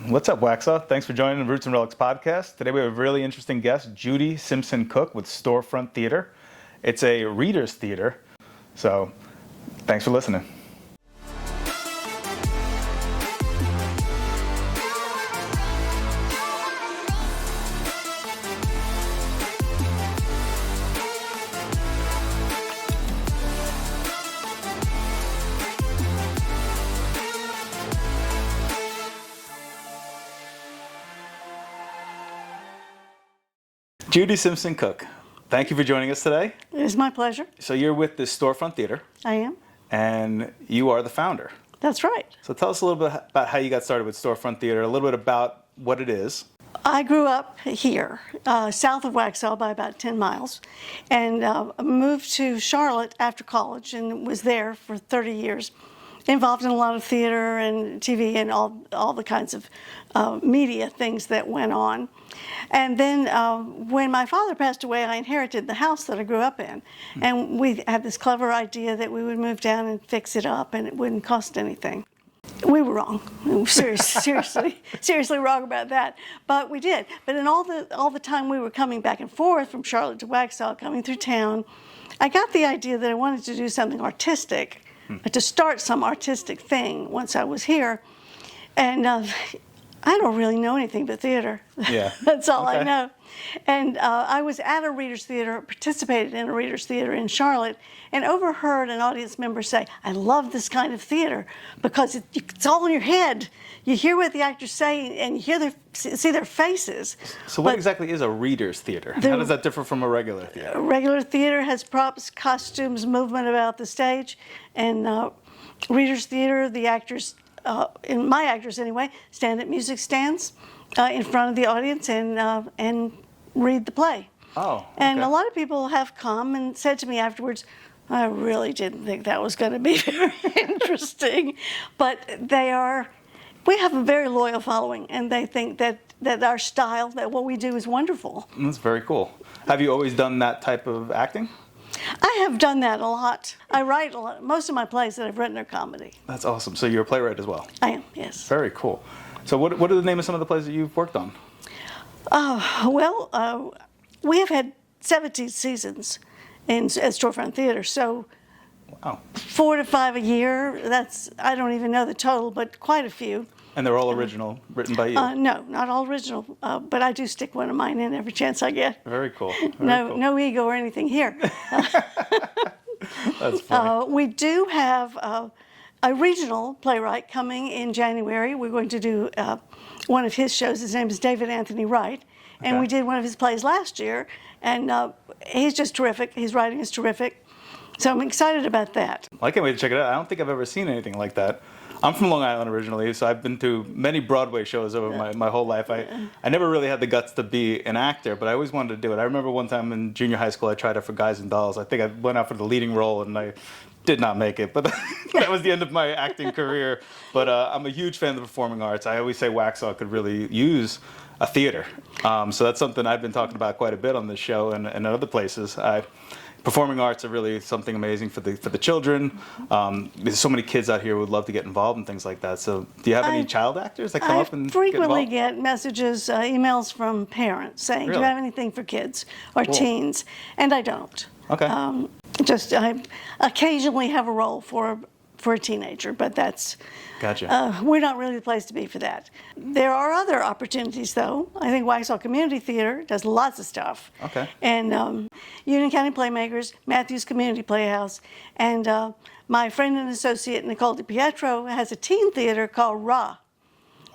What's up, Waxaw? Thanks for joining the Roots and Relics podcast. Today we have a really interesting guest, Judy Simpson Cook with Storefront Theatre. It's a reader's theater, so thanks for listening. Judy Simpson Cook, thank you for joining us today. It is my pleasure. So you're with the Storefront Theatre. I am. And you are the founder. That's right. So tell us a little bit about how you got started with Storefront Theatre, a little bit about what it is. I grew up here, south of Waxhaw by about 10 miles, and moved to Charlotte after college and was there for 30 years. Involved in a lot of theater and TV and all the kinds of media things that went on. And then when my father passed away, I inherited the house that I grew up in. And we had this clever idea that we would move down and fix it up and it wouldn't cost anything. We were wrong. We were seriously wrong about that. But we did. But in all the time we were coming back and forth from Charlotte to Waxhaw, coming through town, I got the idea that I wanted to do something artistic, to start some artistic thing once I was here. And I don't really know anything but theater. Yeah. That's all I know. And I was at a reader's theater, participated in a reader's theater in Charlotte, and overheard an audience member say, I love this kind of theater because it's all in your head. You hear what the actors say and you hear see their faces. So what exactly is a reader's theater? How does that differ from a regular theater? A regular theater has props, costumes, movement about the stage, and reader's theater, the actors, in my actors anyway, stand at music stands in front of the audience and read the play. Oh, okay. And a lot of people have come and said to me afterwards, I really didn't think that was going to be very interesting. But we have a very loyal following, and they think that our style, that what we do is wonderful. That's very cool. Have you always done that type of acting? I have done that a lot. I write a lot. Most of my plays that I've written are comedy. That's awesome. So you're a playwright as well? I am, yes. Very cool. So what are the name of some of the plays that you've worked on? We have had 17 seasons at Storefront Theatre, so wow. 4 to 5 a year. I don't even know the total, but quite a few. And they're all original, written by you? No, not all original, but I do stick one of mine in every chance I get. Very cool. No ego or anything here. That's funny. We do have a regional playwright coming in January. We're going to do one of his shows. His name is David Anthony Wright. And Okay. we did one of his plays last year. And he's just terrific. His writing is terrific. So I'm excited about that. I can't wait to check it out. I don't think I've ever seen anything like that. I'm from Long Island originally, so I've been to many Broadway shows over my whole life. I never really had the guts to be an actor, but I always wanted to do it. I remember one time in junior high school, I tried out for Guys and Dolls. I think I went out for the leading role, and I did not make it, but that was the end of my acting career. But I'm a huge fan of the performing arts. I always say Waxhaw could really use a theater. So that's something I've been talking about quite a bit on this show and other places. Performing arts are really something amazing for the children. There's so many kids out here who would love to get involved in things like that. So do you have any child actors that come up and frequently get get messages, emails from parents saying, do Really? you have anything for kids or teens? And I don't. Okay. I occasionally have a role for a teenager, but that's... Gotcha. We're not really the place to be for that. There are other opportunities, though. I think Waxhaw Community Theater does lots of stuff. Okay. And Union County Playmakers, Matthews Community Playhouse, and my friend and associate Nicole DiPietro has a teen theater called RA.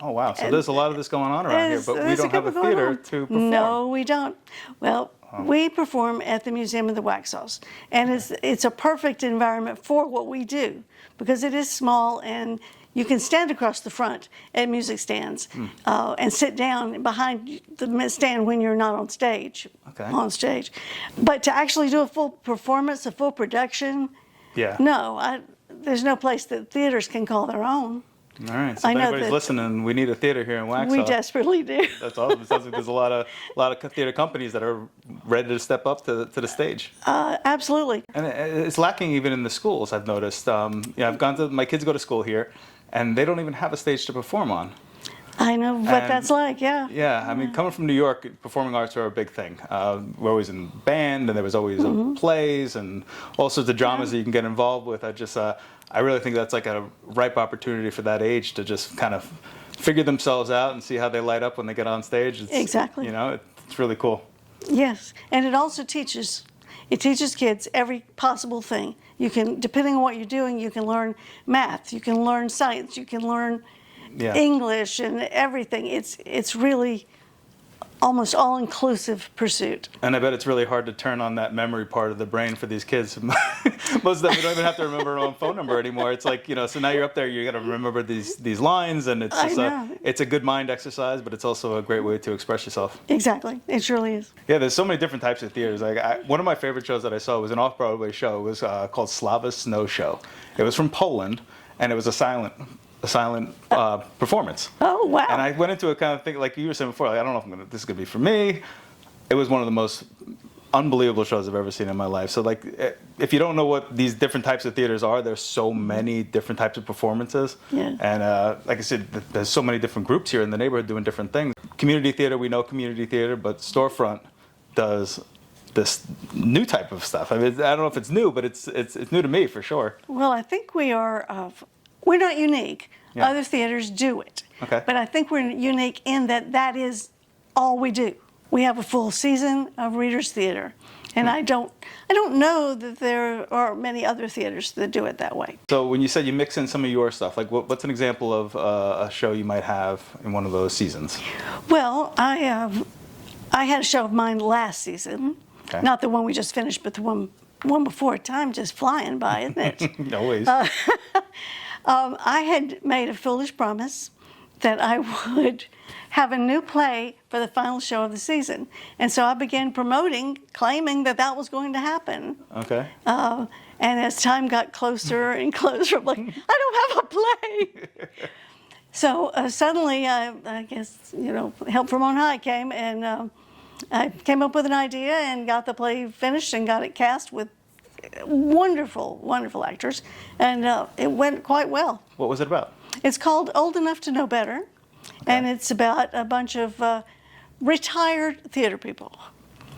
Oh, wow. So there's a lot of this going on around here, but we don't have a theater to perform. No, we don't. Well, we perform at the Museum of the Waxhaws, and it's a perfect environment for what we do because it is small and you can stand across the front at music stands and sit down behind the stand when you're not on stage. Okay. On stage, but to actually do a full performance, a full production, Yeah. no, there's no place that theaters can call their own. All right. So if anybody's listening, we need a theater here in Waxhaw. We desperately do. That's awesome. It sounds like there's a lot of theater companies that are ready to step up to the stage. Absolutely. And it's lacking even in the schools, I've noticed. I've gone to, my kids go to school here, and they don't even have a stage to perform on. I know what And- that's like, yeah. Yeah, I mean, coming from New York, performing arts are a big thing. We're always in band, and there was always plays and all sorts of dramas that you can get involved with. I really think that's like a ripe opportunity for that age to just kind of figure themselves out and see how they light up when they get on stage. Exactly. You know, it's really cool. Yes, and it also teaches kids every possible thing. You can, depending on what you're doing, you can learn math, you can learn science, you can learn English and everything. It's really almost all-inclusive pursuit. And I bet it's really hard to turn on that memory part of the brain for these kids. Most of them, we don't even have to remember our own phone number anymore. It's like, you know, so now you're up there, you got to remember these lines, and it's just it's a good mind exercise, but it's also a great way to express yourself. Exactly, it surely is. Yeah, there's so many different types of theaters. Like one of my favorite shows that I saw was an off-Broadway show. It was called Slava's Snow Show. It was from Poland, and it was a silent performance. Oh, wow. And I went into it kind of thinking, like you were saying before, like, I don't know if this is going to be for me. It was one of the most unbelievable shows I've ever seen in my life. So, like, if you don't know what these different types of theaters are, there's so many different types of performances. Yeah. And like I said, there's so many different groups here in the neighborhood doing different things. Community theater, we know community theater, but Storefront does this new type of stuff. I mean, I don't know if it's new, but it's new to me for sure. Well, I think we are, we're not unique. Yeah. Other theaters do it. Okay. But I think we're unique in that is all we do. We have a full season of Readers Theater. And I don't know that there are many other theaters that do it that way. So when you said you mix in some of your stuff, like what's an example of a show you might have in one of those seasons? Well, I had a show of mine last season. Okay. Not the one we just finished, but the one before. Time just flying by, isn't it? Always. I had made a foolish promise that I would have a new play for the final show of the season. And so I began promoting, claiming that was going to happen. Okay. And as time got closer and closer, I'm like, I don't have a play. So suddenly, I guess, you know, help from on high came, and I came up with an idea and got the play finished and got it cast with wonderful, wonderful actors, and it went quite well. What was it about? It's called Old Enough to Know Better, and it's about a bunch of retired theater people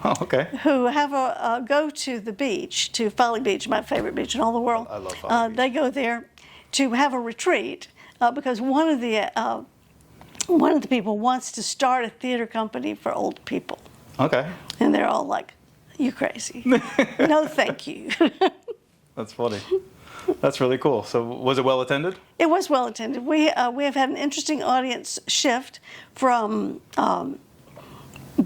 Oh, okay. who have a go to the beach, to Folly Beach, my favorite beach in all the world. I love Folly Beach. They go there to have a retreat because one of the people wants to start a theater company for old people, Okay. and they're all like, "You crazy? No, thank you." That's funny. That's really cool. So was it well attended? It was well attended. We have had an interesting audience shift from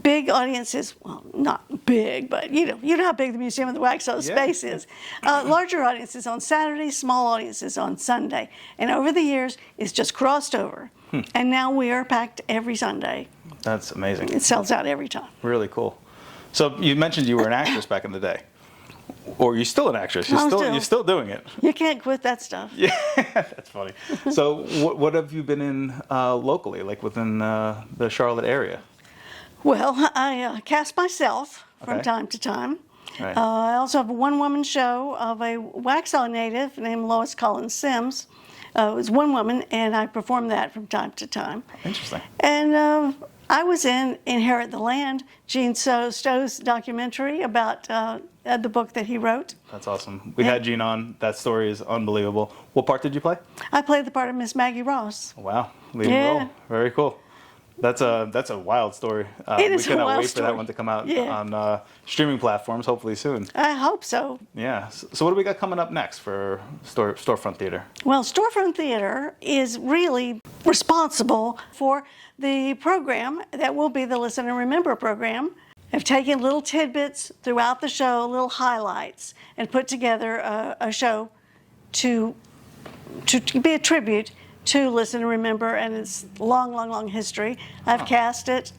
big audiences, well, not big, but you know how big the Museum of the Wax space is. Larger audiences on Saturday, small audiences on Sunday. And over the years, it's just crossed over. And now we are packed every Sunday. That's amazing. It sells out every time. Really cool. So you mentioned you were an actress back in the day. Or you're still an actress. You're still doing it. You can't quit that stuff. Yeah, that's funny. So what have you been in locally, like within the Charlotte area? Well, I cast myself from Okay. time to time. Right. I also have a one-woman show of a Waxhaw native named Lois Collins Sims. It was one woman, and I performed that from time to time. Interesting. And I was in Inherit the Land, Gene Stow's documentary about the book that he wrote. That's awesome. We had Gene on. That story is unbelievable. What part did you play? I played the part of Miss Maggie Ross. Wow, leading role. Very cool. That's a wild story. It is we cannot a wild wait for story. that one to come out Yeah. on streaming platforms, hopefully soon. I hope so. Yeah. So what do we got coming up next for Storefront Theatre? Well, Storefront Theatre is really responsible for the program that will be the Listen and Remember program. I've taken little tidbits throughout the show, little highlights, and put together a show to be a tribute to Listen and Remember and its long, long, long history. I've cast it,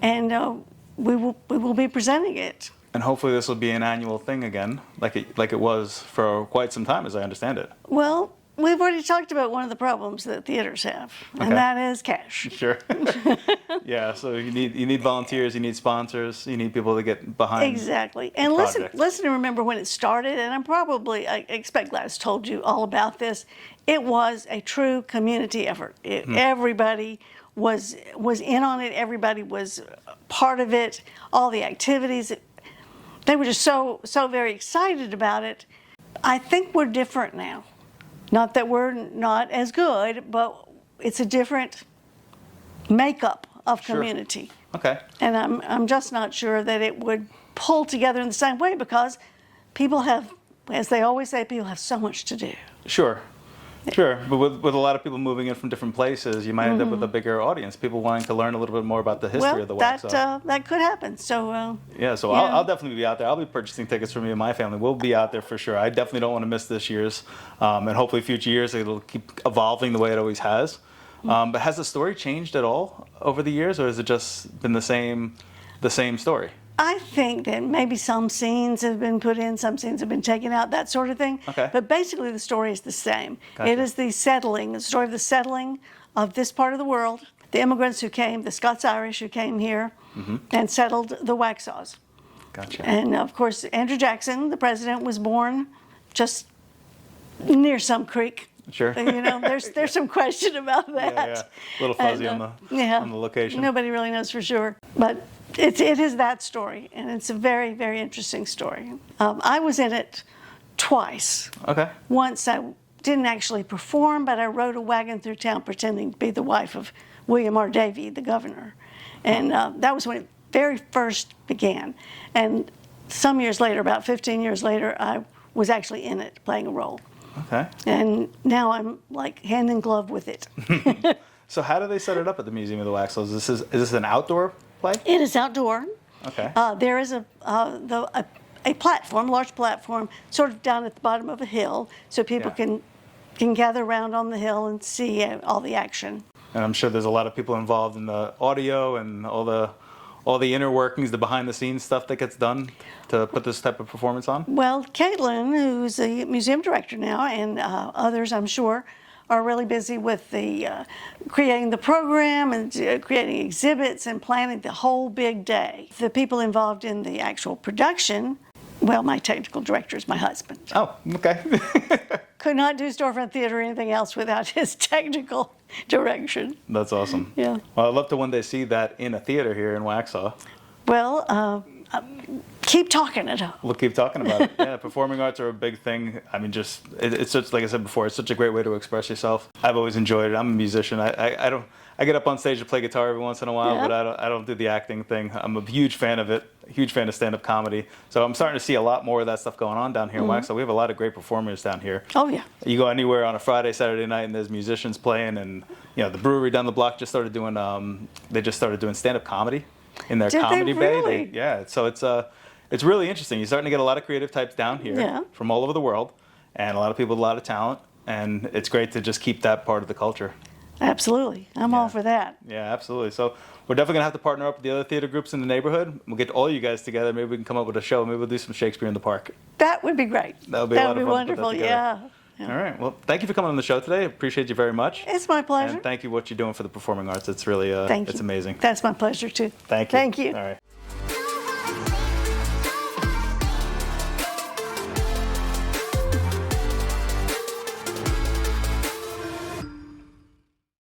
and we will be presenting it. And hopefully this will be an annual thing again, like it was for quite some time, as I understand it. Well, we've already talked about one of the problems that theaters have, and Okay. that is cash. Sure. Yeah. So you need volunteers, you need sponsors, you need people to get behind. Exactly. And listen project. and remember when it started, and I expect Gladys told you all about this, it was a true community effort. Everybody was in on it. Everybody was part of it. All the activities. They were just so very excited about it. I think we're different now. Not that we're not as good, but it's a different makeup of community. Sure. Okay. And I'm just not sure that it would pull together in the same way because people have, as they always say, people have so much to do. Sure. Sure, but with a lot of people moving in from different places, you might end up with a bigger audience, people wanting to learn a little bit more about the history of the wax. That could happen. So yeah, so yeah. I'll definitely be out there. I'll be purchasing tickets for me and my family. We'll be out there for sure. I definitely don't want to miss this year's, and hopefully future years it'll keep evolving the way it always has. But has the story changed at all over the years, or has it just been the same story? I think that maybe some scenes have been put in, some scenes have been taken out, that sort of thing. Okay. But basically the story is the same. Gotcha. It is the story of the settling of this part of the world, the immigrants who came, the Scots-Irish who came here and settled the Waxhaws. Gotcha. And of course, Andrew Jackson, the president, was born just near some creek. Sure. You know, there's some question about that. Yeah. A little fuzzy on the location. Nobody really knows for sure. But it is that story, and it's a very, very interesting story. I was in it twice. Okay. Once I didn't actually perform, but I rode a wagon through town pretending to be the wife of William R. Davie, the governor. And that was when it very first began. And some years later, about 15 years later, I was actually in it, playing a role. Okay. And now I'm like hand in glove with it. So how do they set it up at the Museum of the Waxhaws? Is this an outdoor play? It is outdoor. Okay. There is a platform, large platform, sort of down at the bottom of a hill, so people can gather around on the hill and see all the action. And I'm sure there's a lot of people involved in the audio and all the inner workings, the behind the scenes stuff that gets done to put this type of performance on. Well, Caitlin, who's the museum director now, and others, I'm sure, are really busy with the creating the program and creating exhibits and planning the whole big day. The people involved in the actual production, well, my technical director is my husband. Oh, okay. Could not do Storefront Theatre or anything else without his technical direction. That's awesome. Yeah. Well, I'd love to one day see that in a theater here in Waxhaw. Well, keep talking it up. We'll keep talking about it. Yeah, performing arts are a big thing. I mean, it's such, like I said before, it's such a great way to express yourself. I've always enjoyed it. I'm a musician. I get up on stage to play guitar every once in a while, but I don't do the acting thing. I'm a huge fan of it. Huge fan of stand-up comedy. So I'm starting to see a lot more of that stuff going on down here in Waxhaw. We have a lot of great performers down here. Oh yeah. You go anywhere on a Friday, Saturday night, and there's musicians playing, and the brewery down the block just started doing stand-up comedy in their comedy really? bay. So it's really interesting. You're starting to get a lot of creative types down here from all over the world, and a lot of people with a lot of talent, and it's great to just keep that part of the culture. Absolutely. I'm all for that. Yeah, absolutely. So we're definitely going to have to partner up with the other theater groups in the neighborhood. We'll get all you guys together. Maybe we can come up with a show. Maybe we'll do some Shakespeare in the Park. That would be great. That would be a lot of fun. Wonderful. Yeah. All right. Well, thank you for coming on the show today. I appreciate you very much. It's my pleasure. And thank you for what you're doing for the performing arts. It's really, Thank you. it's amazing. That's my pleasure too. Thank you. Thank you. All right.